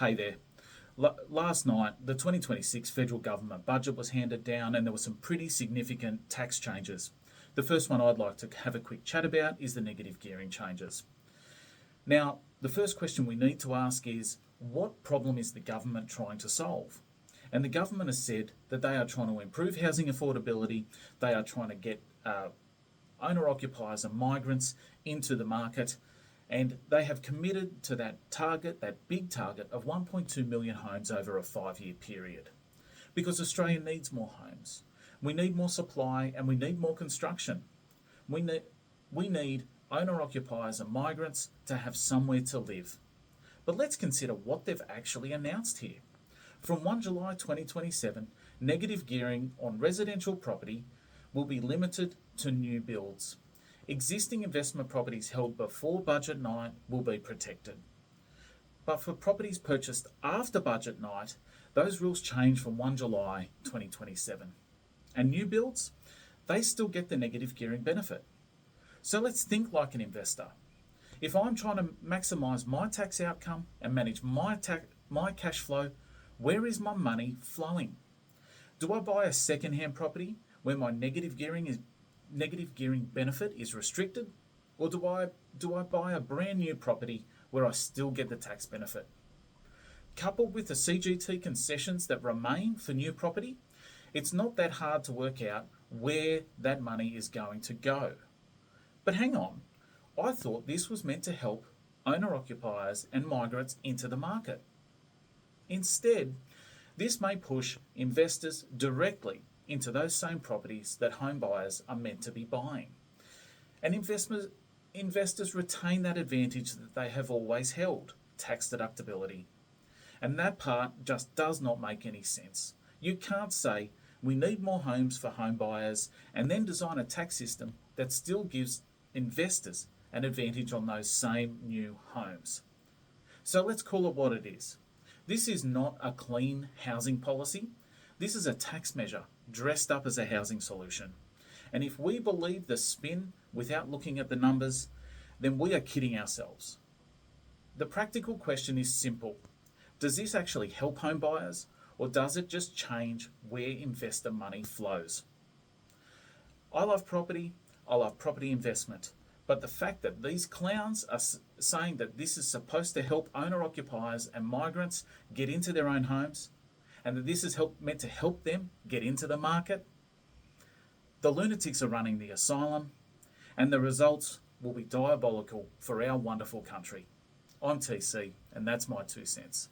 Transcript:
Hey there. Last night, the 2026 federal government budget was handed down and there were some pretty significant tax changes. The first one I'd like to have a quick chat about is the negative gearing changes. Now, the first question we need to ask is, what problem is the government trying to solve? And the government has said that they are trying to improve housing affordability, they are trying to get owner-occupiers and migrants into the market, and they have committed to that target, that big target of 1.2 million homes over a 5-year period. Because Australia needs more homes. We need more supply and we need more construction. We need owner-occupiers and migrants to have somewhere to live. But let's consider what they've actually announced here. From 1 July 2027, negative gearing on residential property will be limited to new builds. Existing investment properties held before budget night will be protected. But for properties purchased after budget night, those rules change from 1 July 2027. And new builds, they still get the negative gearing benefit. So let's think like an investor. If I'm trying to maximise my tax outcome and manage my cash flow, where is my money flowing? Do I buy a second-hand property where my negative gearing benefit is restricted, or do I buy a brand new property where I still get the tax benefit? Coupled with the CGT concessions that remain for new property, it's not that hard to work out where that money is going to go. But hang on, I thought this was meant to help owner-occupiers and migrants into the market. Instead, this may push investors directly into those same properties that home buyers are meant to be buying. And investors retain that advantage that they have always held, tax deductibility. And that part just does not make any sense. You can't say we need more homes for home buyers and then design a tax system that still gives investors an advantage on those same new homes. So let's call it what it is. This is not a clean housing policy. This is a tax measure dressed up as a housing solution. And if we believe the spin without looking at the numbers, then we are kidding ourselves. The practical question is simple. Does this actually help home buyers, or does it just change where investor money flows? I love property investment, but the fact that these clowns are saying that this is supposed to help owner-occupiers and migrants get into their own homes, and that this is meant to help them get into the market, the lunatics are running the asylum, and the results will be diabolical for our wonderful country. I'm TC, and that's my 2 cents.